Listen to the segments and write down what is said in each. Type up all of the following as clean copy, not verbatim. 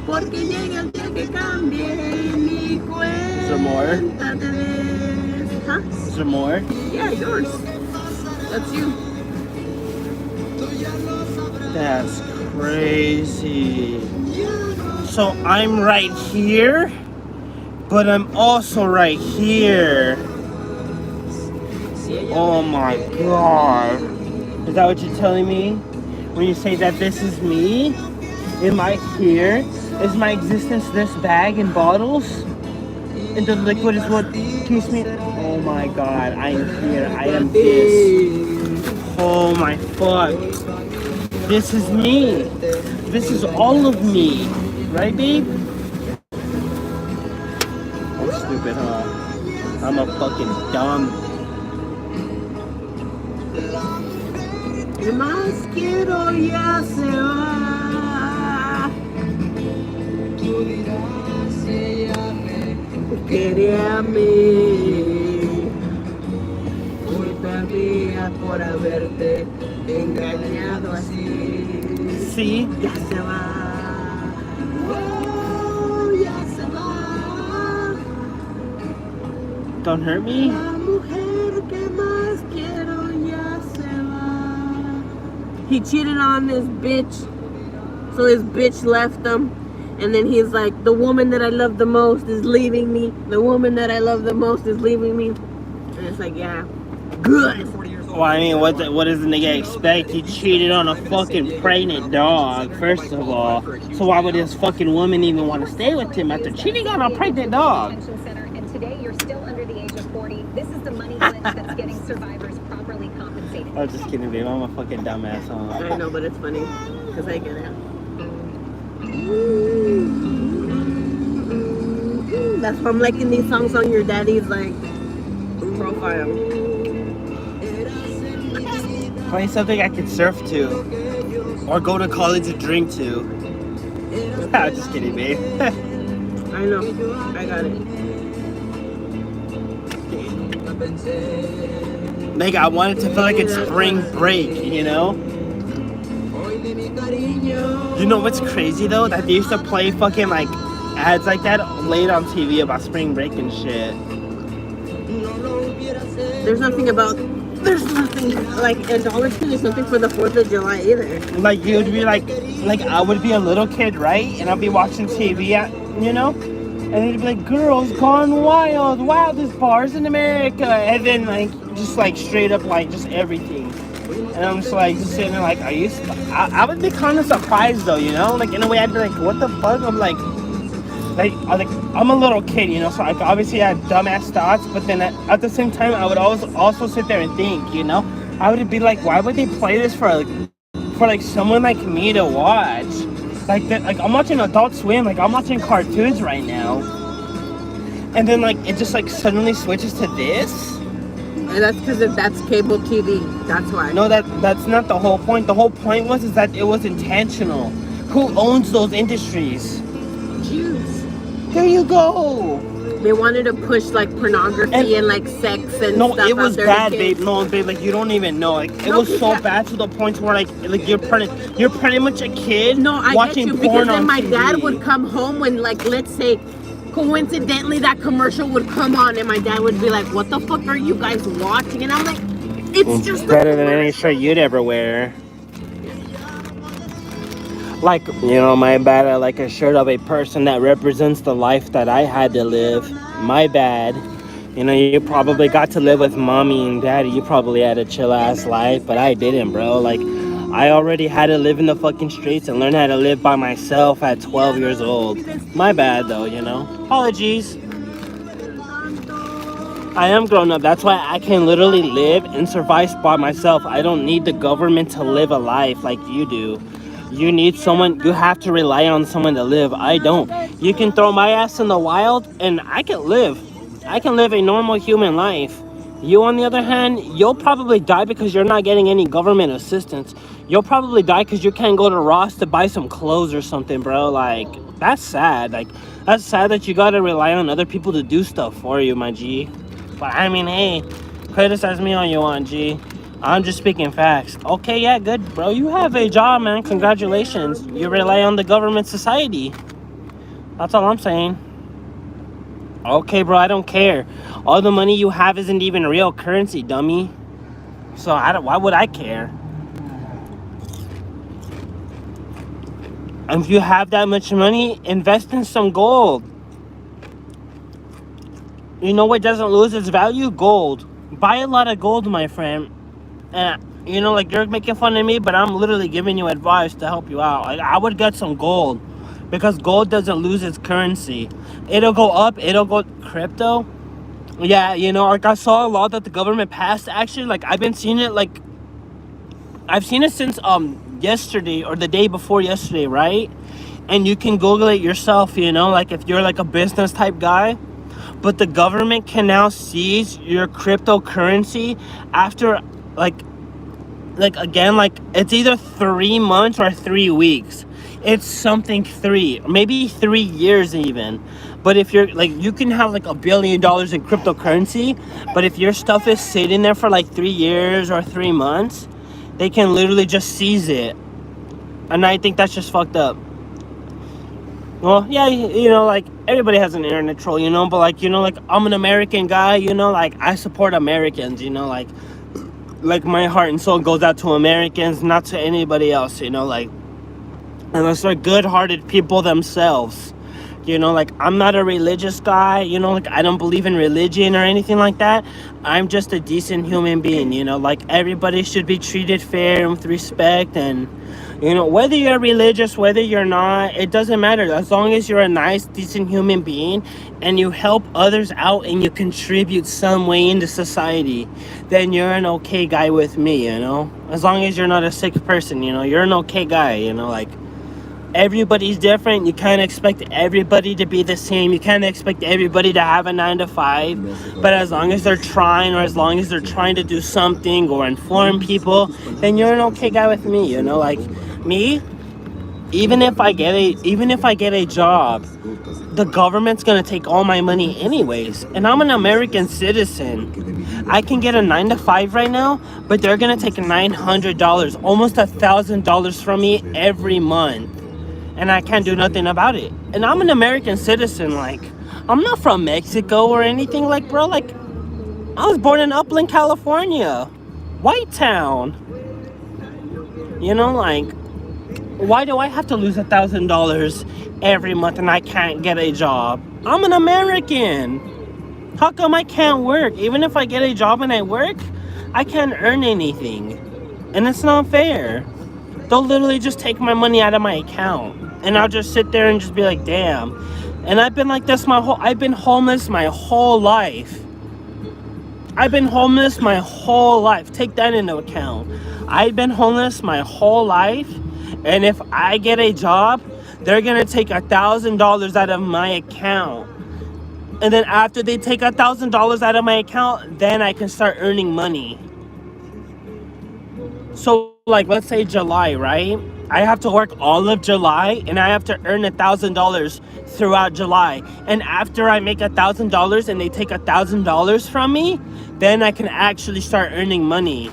Porque llega el día que cambie mi cuenta. Is there more? Huh? Is there more? Yeah, yours. That's you. That's crazy. So I'm right here, but I'm also right here. Oh my god. Is that what you're telling me? When you say that this is me? Am I here? Is my existence this bag in bottles? And the liquid is what keeps me... Oh my god, I am here. I am this. Oh my fuck. This is me. This is all of me. Right, babe? I'm stupid, huh? I'm a fucking dumb. ¿Qué más quiero? Ya se va. Queríame. Culpa mía por haberte engañado así. See? Ya se va. Oh, ya se va. Don't hurt me? La mujer que más quiero ya se va. He cheated on this bitch, so his bitch left him. And then he's like, the woman that I love the most is leaving me. The woman that I love the most is leaving me. And it's like, yeah, good. Well, I mean, what does the nigga expect? He cheated on a fucking pregnant dog, first of all. So why would this fucking woman even want to stay with him after cheating on a pregnant dog? And today you're still under the age of 40. This is the money glitch that's getting survivors properly compensated. I'm just kidding, babe. I'm a fucking dumbass, huh? I know, but it's funny, because I get it. That's why I'm liking these songs on your daddy's, like, profile. Find something I could surf to. Or go to college and drink to. I'm just kidding, babe. I know. I got it. Like, I wanted to feel like it's spring break, you know? You know what's crazy, though? That they used to play fucking, like, ads like that late on TV about spring break and shit. There's nothing, like, in Dollar Tree, there's nothing for the 4th of July either. Like, you would be like I would be a little kid, right? And I'd be watching TV, you know? And it'd be like, girls gone wild. Wow, there's bars in America. And then, like, just, like, straight up, like, just everything. And I'm just, like, just sitting there, like, I would be kind of surprised, though, you know? Like, in a way, I'd be like, what the fuck? I'm like, I'm a little kid, you know? So, like, obviously, I had dumbass thoughts. But then, at the same time, I would also sit there and think, you know? I would be like, why would they play this for someone like me to watch? Like that, like I'm watching Adult Swim, like I'm watching cartoons right now, and then like it just like suddenly switches to this. And that's because that's cable TV. That's why. No, that's not the whole point. The whole point is that it was intentional. Who owns those industries? Jews. There you go. They wanted to push like pornography and like sex and no, stuff. It was out there bad, babe. No, babe, like you don't even know. Like it was so bad to the point where like you're pretty much a kid watching get you, porn because then on my TV. dad would come home when, like, let's say coincidentally that commercial would come on and my dad would be like, what the fuck are you guys watching? And I'm like, it's just better than any shirt you'd ever wear. Like, you know, my bad, I like a shirt of a person that represents the life that I had to live. My bad. You know, you probably got to live with mommy and daddy. You probably had a chill ass life, but I didn't, bro. Like, I already had to live in the fucking streets and learn how to live by myself at 12 years old. My bad, though, you know. Apologies. I am grown up. That's why I can literally live and survive by myself. I don't need the government to live a life like you do. You need someone, you have to rely on someone to live. I don't. You can throw my ass in the wild and I can live. I can live a normal human life. You, on the other hand, you'll probably die because you're not getting any government assistance. You'll probably die because you can't go to Ross to buy some clothes or something, bro. Like, that's sad. Like, that's sad that you gotta rely on other people to do stuff for you, my G. But I mean, hey, criticize me all you want, G. I'm just speaking facts. Okay, yeah, good, bro. You have a job, man. Congratulations. You rely on the government society. That's all I'm saying. Okay, bro, I don't care. All the money you have isn't even real currency, dummy. So why would I care? And if you have that much money, invest in some gold. You know what doesn't lose its value? Gold. Buy a lot of gold, my friend. And you know, like, you're making fun of me, but I'm literally giving you advice to help you out. Like, I would get some gold, because gold doesn't lose its currency. It'll go up, it'll go crypto. Yeah, you know, like, I saw a law that the government passed, actually. Like, I've been seeing it, like, I've seen it since yesterday or the day before yesterday, right? And you can Google it yourself, you know, like, if you're like a business type guy. But the government can now seize your cryptocurrency after like again, like, it's either 3 months or 3 weeks. It's something 3, maybe 3 years even. But if you're like, you can have like $1 billion in cryptocurrency, but if your stuff is sitting there for like 3 years or 3 months, they can literally just seize it. And I think that's just fucked up. Well, yeah, you know, like, everybody has an internet troll, you know, but, like, you know, like, I'm an American guy, you know, like, I support Americans, you know, like, my heart and soul goes out to Americans, not to anybody else, you know, like, unless they're good-hearted people themselves, you know, like, I'm not a religious guy, you know, like, I don't believe in religion or anything like that. I'm just a decent human being, you know, like, everybody should be treated fair and with respect. And you know, whether you're religious, whether you're not, it doesn't matter. As long as you're a nice, decent human being and you help others out and you contribute some way into society, then you're an okay guy with me, you know? As long as you're not a sick person, you know, you're an okay guy, you know? Like, everybody's different. You can't expect everybody to be the same. You can't expect everybody to have a 9 to 5. But as long as they're trying, or as long as they're trying to do something or inform people, then you're an okay guy with me, you know? Like, me, even if I get a job, the government's gonna take all my money anyways. And I'm an American citizen. I can get a 9 to 5 right now, but they're gonna take $900, almost $1,000 from me every month. And I can't do nothing about it. And I'm an American citizen. Like, I'm not from Mexico or anything. Like, bro, like, I was born in Upland, California, White Town. You know, like, why do I have to lose $1,000 every month and I can't get a job? I'm an American. How come I can't work? Even if I get a job and I work, I can't earn anything. And it's not fair. They'll literally just take my money out of my account. And I'll just sit there and just be like, damn. And I've been like this I've been homeless my whole life. I've been homeless my whole life. Take that into account. I've been homeless my whole life. And if I get a job, they're gonna take $1,000 out of my account. And then after they take $1,000 out of my account, then I can start earning money. So, like, let's say July, right? I have to work all of July, and I have to earn $1,000 throughout July. And after I make $1,000 and they take $1,000 from me, then I can actually start earning money.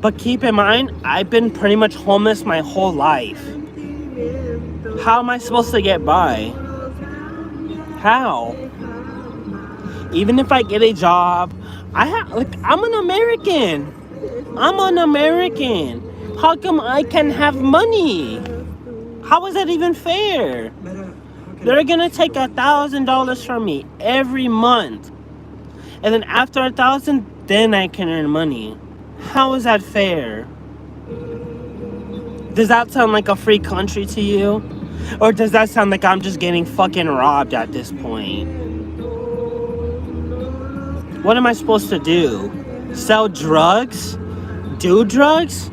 But keep in mind, I've been pretty much homeless my whole life. How am I supposed to get by? How? Even if I get a job, I'm an American. I'm an American. How come I can have money? How is that even fair? They're gonna take $1,000 from me every month. And then after 1,000, then I can earn money. How is that fair? Does that sound like a free country to you? Or does that sound like I'm just getting fucking robbed at this point? What am I supposed to do? Sell drugs? Do drugs?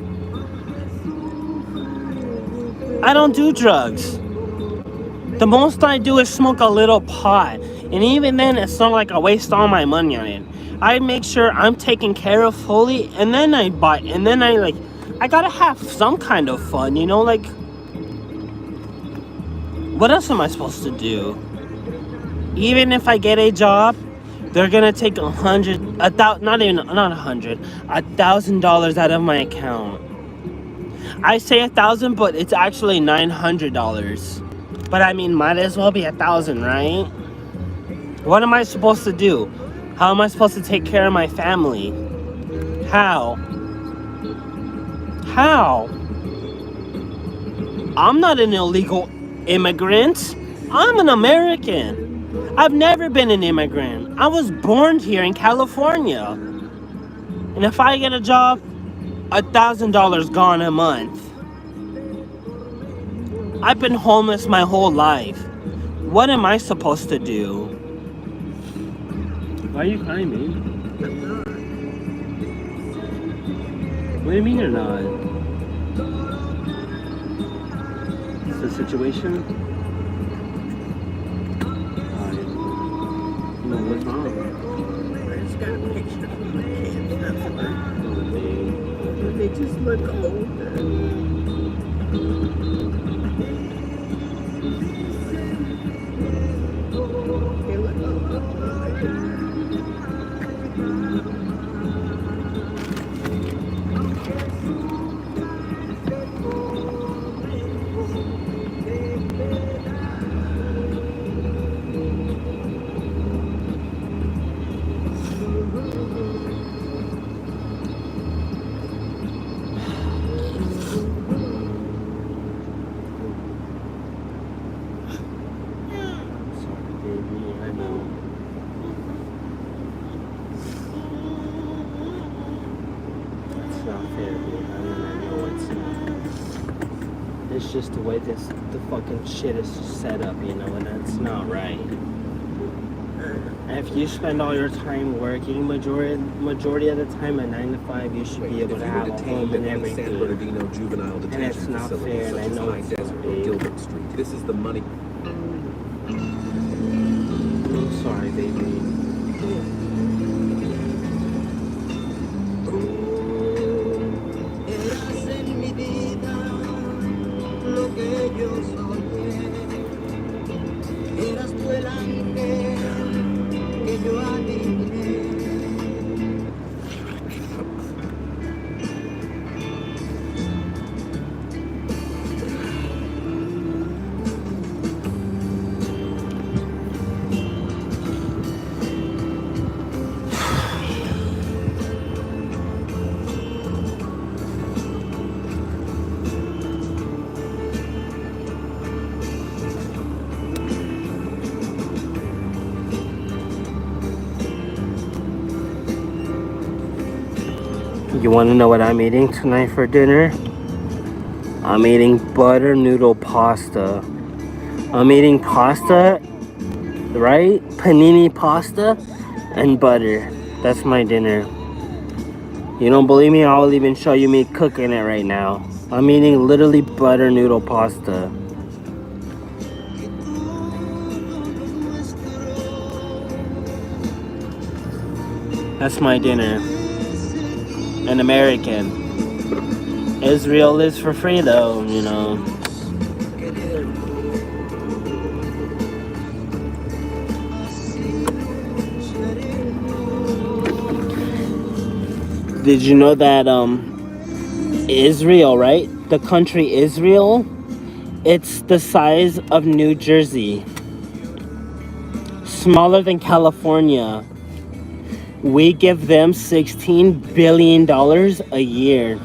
I don't do drugs. The most I do is smoke a little pot. And even then, it's not like I waste all my money on it. I make sure I'm taken care of fully, and then I buy, and then I gotta have some kind of fun, you know, like, what else am I supposed to do? Even if I get a job, they're gonna take $1,000 out of my account. I say 1,000, but it's actually $900. But I mean, might as well be 1,000, right? What am I supposed to do? How am I supposed to take care of my family? How? How? I'm not an illegal immigrant. I'm an American. I've never been an immigrant. I was born here in California. And if I get a job, $1,000 gone a month. I've been homeless my whole life. What am I supposed to do? Why are you crying, babe? What do you mean you're not? It's the situation? No, what's wrong? I just got a picture of my kids. That's why. They just look older. They look older. It's just the way the fucking shit is set up, you know, and that's not right. If you spend all your time working, majority of the time at 9 to 5, you should be able to have a home and everything. And it's not fair, and I know it's so big. This is the money. I'm sorry, baby. You want to know what I'm eating tonight for dinner? I'm eating butter noodle pasta. I'm eating pasta, right? Panini pasta and butter. That's my dinner. You don't believe me? I'll even show you me cooking it right now. I'm eating literally butter noodle pasta. That's my dinner. An American. Israel is for free though, you know. Did you know that Israel, right? The country Israel, it's the size of New Jersey. Smaller than California. We give them $16 billion a year.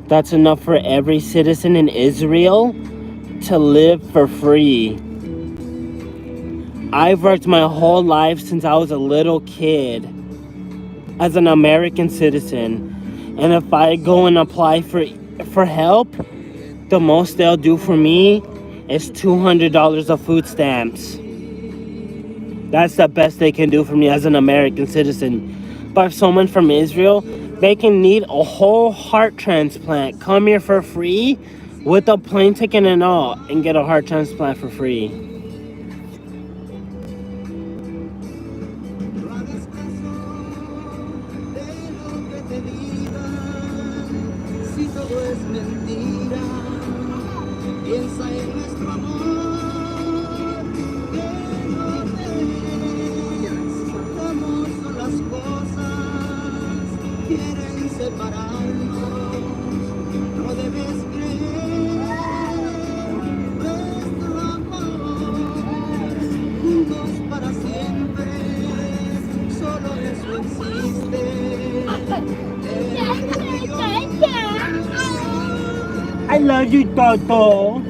That's enough for every citizen in Israel to live for free. I've worked my whole life since I was a little kid as an American citizen. And if I go and apply for help, the most they'll do for me is $200 of food stamps. That's the best they can do for me as an American citizen. But if someone from Israel, they can need a whole heart transplant, come here for free with a plane ticket and all, and get a heart transplant for free. I love you, Toto.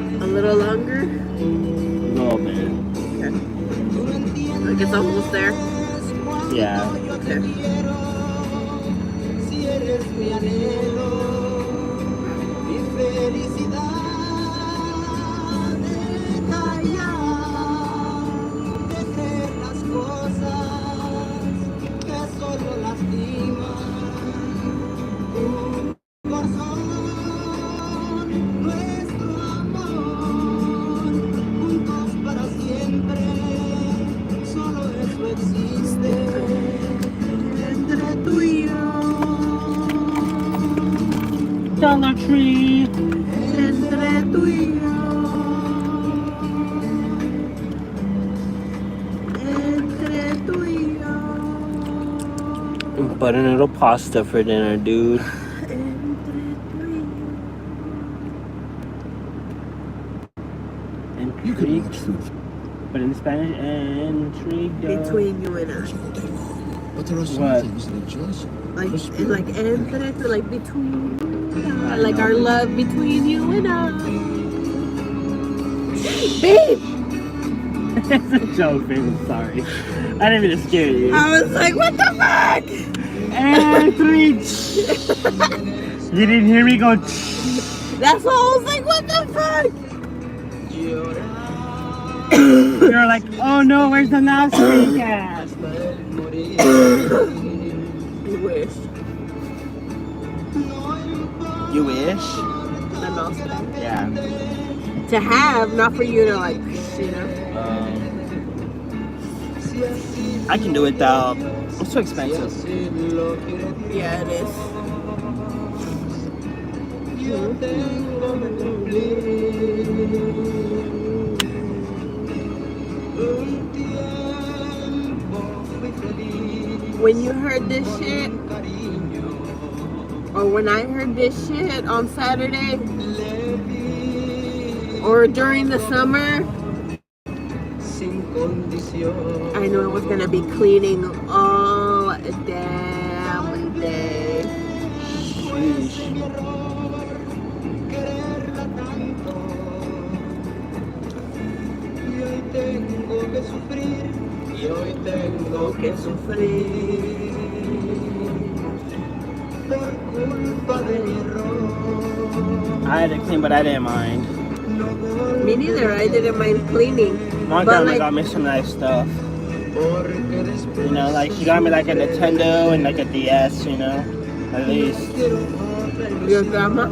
A little longer? A little bit. Okay. Like it's almost there? Yeah. Okay. Dollar Tree. Entre tú y yo. Entre tú y yo. Butternut pasta for dinner, dude. Intrigue. But in Spanish, intrigue. Between you and I. But there are some What? things that just Like, must it's be like entre, like between you and I. Like our love between you and I. Babe! It's a joke, babe. I'm sorry. I didn't mean to scare you. I was like, what the fuck? Intrigue. You didn't hear me go. That's why I was like, what the fuck? You're like, oh no, where's the mouse creek at? You wish. You wish? The mouse pad. Yeah. To have, not for you to like, you know. I can do it though. It's too expensive. Yeah, it is. When you heard this shit, or when I heard this shit on Saturday, or during the summer, I knew I was gonna be cleaning all damn day. Tengo que sufrir por culpa de mi error. I had to clean, but I didn't mind. Me neither. I didn't mind cleaning. One But time like, I got me some nice stuff. You know, like she got me like a Nintendo and like a DS, you know, at least. your grandma?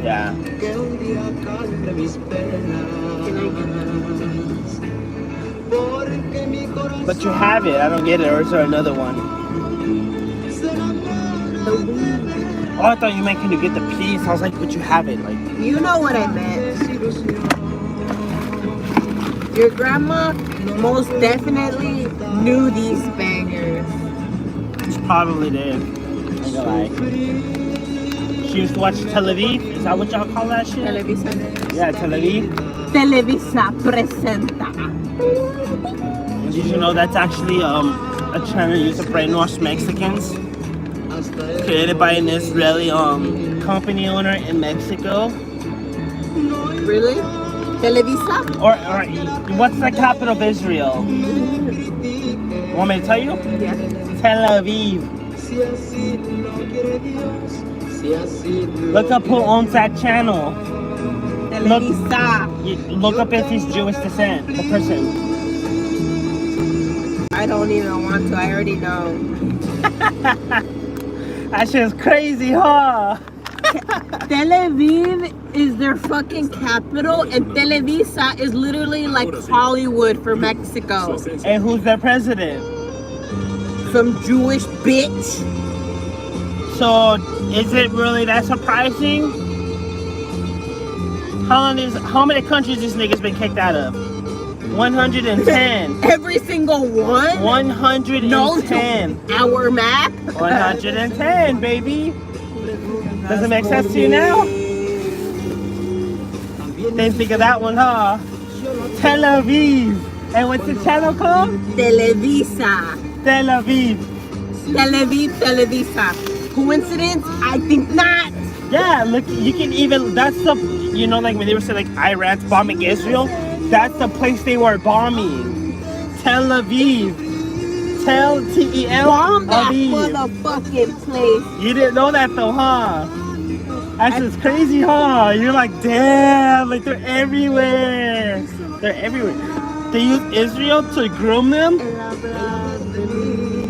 Yeah. Can I get that? But you have it. I don't get it. Or is there another one? Oh, I thought you meant can you get the piece? I was like, but you have it. Like, You know what I meant. Your grandma most definitely knew these bangers. she probably did. I ain't gonna lie. She used to watch Tel Aviv. Is that what y'all call that shit? Televisa. Yeah, Tel Aviv. Televisa presenta. Did you know that's actually a channel used to brainwash Mexicans? Created by an Israeli company owner in Mexico. Really? Televisa? Or what's the capital of Israel? Want me to tell you? Yeah. Tel Aviv. Look up who owns that channel. Televisa. Look up if he's Jewish descent, the person. I don't even want to. I already know. That shit is crazy, huh? Tel Aviv is their fucking capital, and Televisa is literally like Hollywood for Mexico. And who's their president? Some Jewish bitch. So, is it really that surprising? How many countries this nigga's been kicked out of? 110. Every single one? 110. No, to our map? 110, baby. Does it make sense to you now? Didn't think of that one, huh? Tel Aviv. And what's the channel called? Televisa. Tel Aviv. Tel Aviv, Televisa. Coincidence? I think not. Yeah, look, you can even, that's the, you know, like when they were saying like Iran's bombing Israel, that's the place they were bombing. Tel Aviv. T-E-L Bomb that Aviv. motherfucking place. You didn't know that though, huh? That's just crazy, huh? You're like, damn, like they're everywhere. They're everywhere. They use Israel to groom them,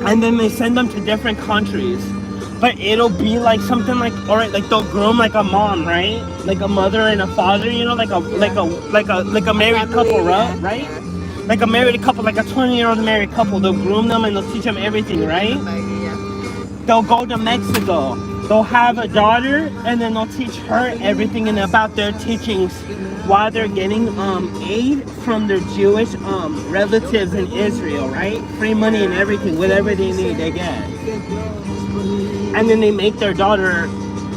and then they send them to different countries. But it'll be like something like, all right, like they'll groom like a mom, right? Like a mother and a father, you know, like a married couple, right? Like a married couple, like a 20-year-old married couple. They'll groom them and they'll teach them everything, right? They'll go to Mexico. They'll have a daughter, and then they'll teach her everything and about their teachings while they're getting aid from their Jewish relatives in Israel, right? Free money and everything, whatever they need, they get. And then they make their daughter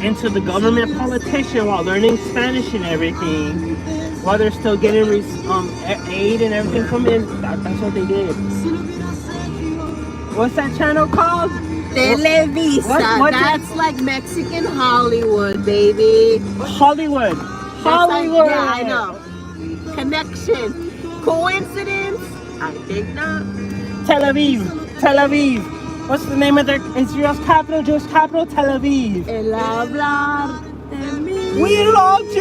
into the government politician while learning Spanish and everything, while they're still getting aid and everything from it. That's what they did. What's that channel called? Televisa. That's like Mexican Hollywood, baby. Hollywood. Hollywood. Yeah, I know. Connection. Coincidence? I think not. Tel Aviv. Tel Aviv. What's the name of their Israel's capital? Jewish capital? Tel Aviv. El hablar de mí. We love Jews.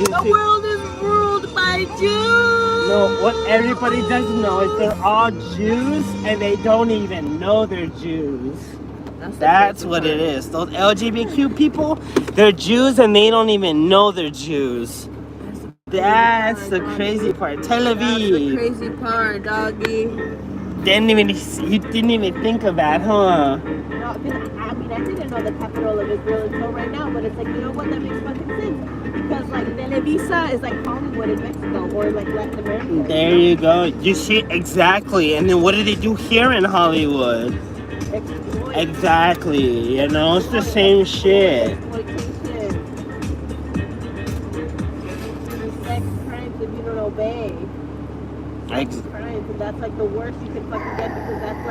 The world is ruled by Jews. No, what everybody doesn't know is they're all Jews and they don't even know they're Jews. That's what it is. Those LGBTQ people, they're Jews and they don't even know they're Jews. That's the crazy part. Tel Aviv. That's the crazy part, doggy. You didn't even think of that, huh? No, I didn't know the capital of Israel until right now, but it's like, you know what, that makes fucking sense. Because like Televisa is like Hollywood in Mexico or like Latin America. There you go. You see, exactly. And then what do they do here in Hollywood? Exploit. Exactly. You know, it's the same shit. Exploitation. Sex crimes if you don't obey. Crimes, and that's like the worst you can fucking get because that's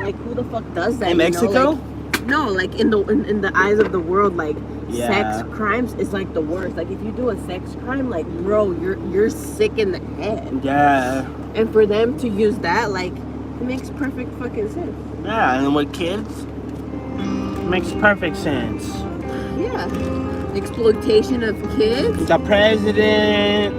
like who the fuck does that? In Mexico? No, like in the eyes of the world, like Yeah. sex crimes is like the worst. Like if you do a sex crime, like bro, you're sick in the head. Yeah. And for them to use that, like it makes perfect fucking sense. Yeah, and with kids, it makes perfect sense. Yeah. Exploitation of kids. The president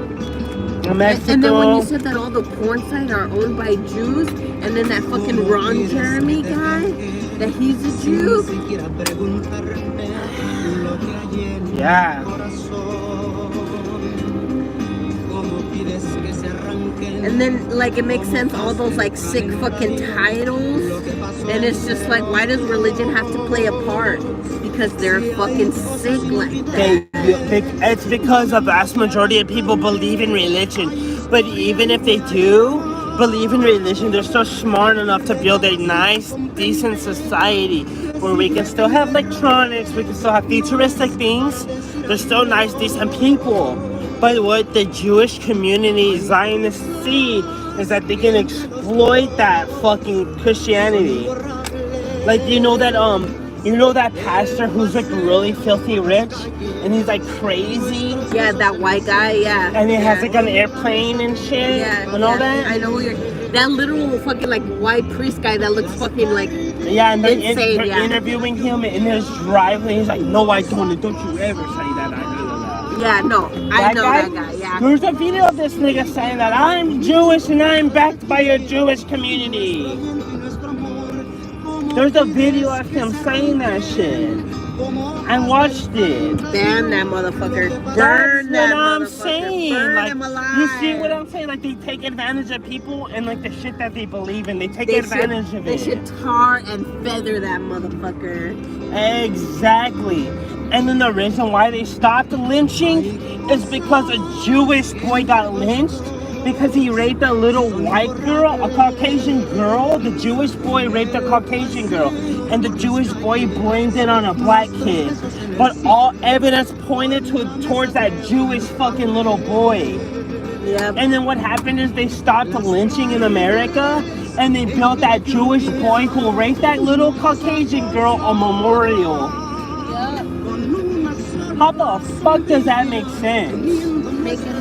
of Mexico. And then when you said that all the porn sites are owned by Jews, and then that fucking Ron Jeremy guy, that he's a Jew. Yeah. And then like it makes sense, all those like sick fucking titles. And it's just like, why does religion have to play a part? Because they're fucking sick like that. It's because a vast majority of people believe in religion. But even if they do believe in religion, they're still smart enough to build a nice, decent society where we can still have electronics, we can still have futuristic things. They're still nice, decent people. But what the Jewish community, Zionists, see is that they can exploit that fucking Christianity. Like, you know that pastor who's like really filthy rich and he's like crazy? Yeah, that white guy, yeah. And he has like an airplane and shit and all that? I know who you're... That literal fucking like white priest guy that looks fucking like... Yeah, and they're insane, interviewing him in his driveway. He's like, no, I don't. And don't you ever say that. Yeah, no, I know that guy, yeah. There's a video of this nigga saying that I'm Jewish and I'm backed by a Jewish community. There's a video of him saying that shit. I watched it. Ban that motherfucker. That's Burn what that I'm motherfucker. saying. Burn Like, him alive. you see what I'm saying? Like, they take advantage of people and like the shit that they believe in. They take advantage of it. They should tar and feather that motherfucker. Exactly. And then the reason why they stopped lynching is because a Jewish boy got lynched because he raped a little white girl, a Caucasian girl. The Jewish boy raped a Caucasian girl, and the Jewish boy blamed it on a black kid. But all evidence pointed towards that Jewish fucking little boy. Yep. And then what happened is they stopped lynching in America, and they built that Jewish boy who raped that little Caucasian girl a memorial. How the fuck does that make sense?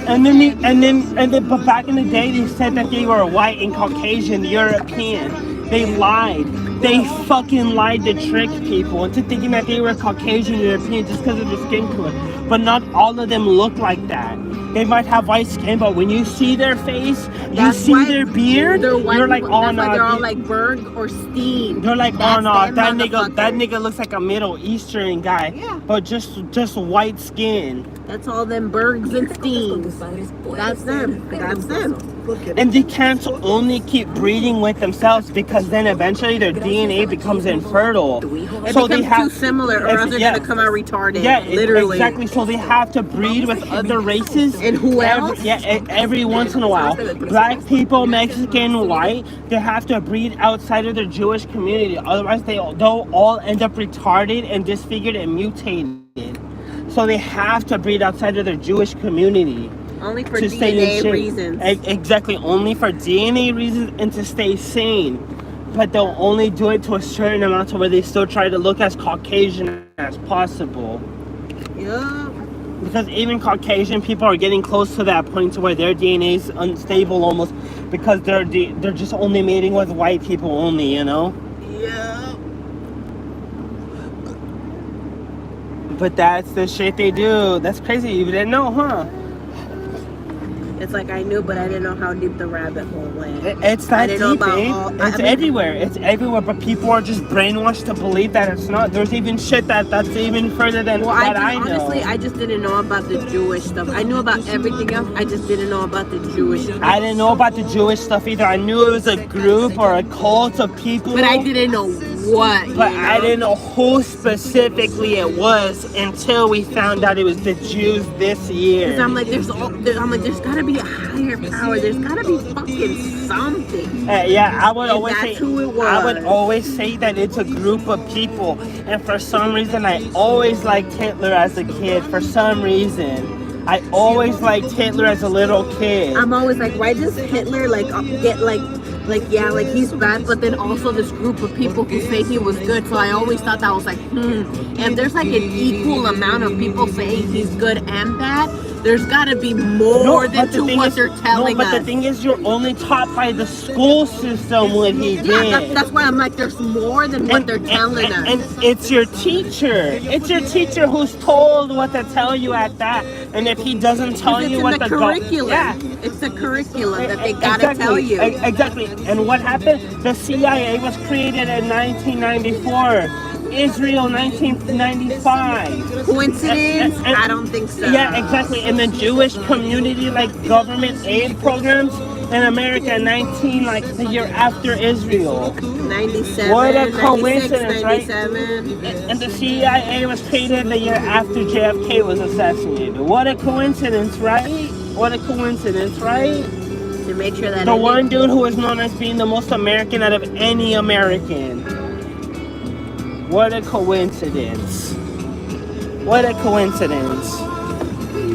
And then, but back in the day, they said that they were white and Caucasian, European. They lied. They fucking lied to trick people into thinking that they were Caucasian, European just because of their skin color. But not all of them look like that. They might have white skin, but when you see their face, you see their beard, you're like, oh no. They're all like Berg or Steen. They're like, oh no, that nigga looks like a Middle Eastern guy, but just white skin. That's all them Bergs and Steens. That's them. That's them. And they can't only keep breeding with themselves because then eventually their DNA becomes infertile. It so becomes too similar, or else they're gonna come out retarded. Yeah, literally. Exactly. So they have to breed with other races. And who else? Every once in a while. Black people, Mexican, white, they have to breed outside of their Jewish community. Otherwise, they'll all end up retarded and disfigured and mutated. So they have to breed outside of their Jewish community. Only for DNA reasons. Exactly, only for DNA reasons and to stay sane. But they'll only do it to a certain amount to where they still try to look as Caucasian as possible. Yeah. Because even Caucasian people are getting close to that point to where their DNA is unstable almost because they're just only mating with white people only, you know? Yeah. But that's the shit they do. That's crazy. You didn't know, huh? It's like I knew, but I didn't know how deep the rabbit hole went. It's that deep, It's everywhere. It's everywhere, but people are just brainwashed to believe that it's not. There's even shit that's even further than what I know. Honestly, I just didn't know about the Jewish stuff. I knew about everything else. I just didn't know about the Jewish stuff. I didn't know about the Jewish stuff either. I knew it was a group or a cult of people. But I didn't know what. But I didn't know who specifically it was until we found out it was the Jews this year. Because I'm like, there's gotta be a higher power. There's gotta be fucking something. I would always say who it was. I would always say that it's a group of people, and for some reason I always liked Hitler as a kid. For some reason, I always liked Hitler as a little kid. I'm always like, why does Hitler get he's bad, but then also this group of people who say he was good. So I always thought that was like, if there's like an equal amount of people saying he's good and bad, there's gotta be more than what they're telling us. But the thing is, you're only taught by the school system what he did. Yeah, that's why I'm like, there's more than what they're telling us. And it's your teacher. It's your teacher who's told what to tell you at that. And if he doesn't tell you what the curriculum. It's the curriculum that they gotta tell you. Exactly. And what happened? The CIA was created in 1994. Israel 1995. Coincidence? I don't think so. Yeah, exactly. And the Jewish community, like government aid programs in America, the year after Israel. 97. What a coincidence, 97. Right? And the CIA was created the year after JFK was assassinated. What a coincidence, right? What a coincidence, right? To make sure that the one dude who was known as being the most American out of any American. What a coincidence. What a coincidence.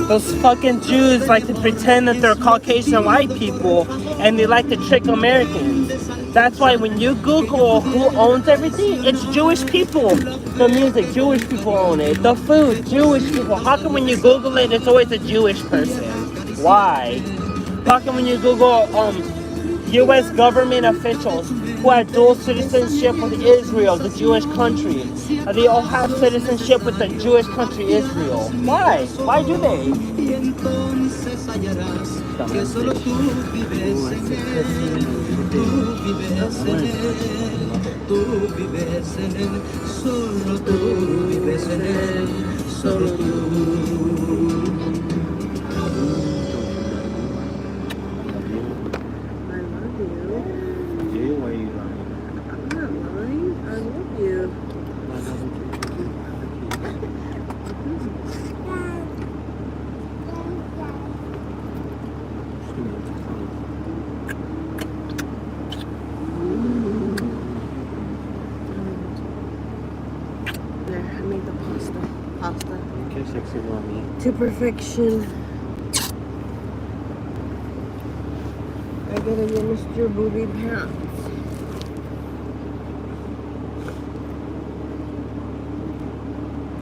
Those fucking Jews like to pretend that they're Caucasian white people and they like to trick Americans. That's why when you Google who owns everything, it's Jewish people. The music, Jewish people own it. The food, Jewish people. How come when you Google it, it's always a Jewish person? Why? How come when you Google U.S. government officials who have dual citizenship with Israel, the Jewish country, they all have citizenship with the Jewish country Israel? Why? Why do they? tú vives en él, solo tú vives en él, solo tú. I love you. Yeah, why are you lying? I'm not lying. I love you. There, I made the pasta. Okay, sexy mommy. To perfection. I gotta get Mr. Booby Pants.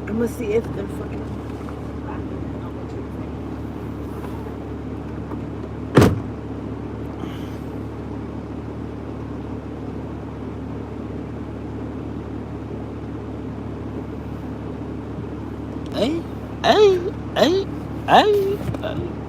I'm gonna see if they're fucking. Hey, hey, hey, hey, hey.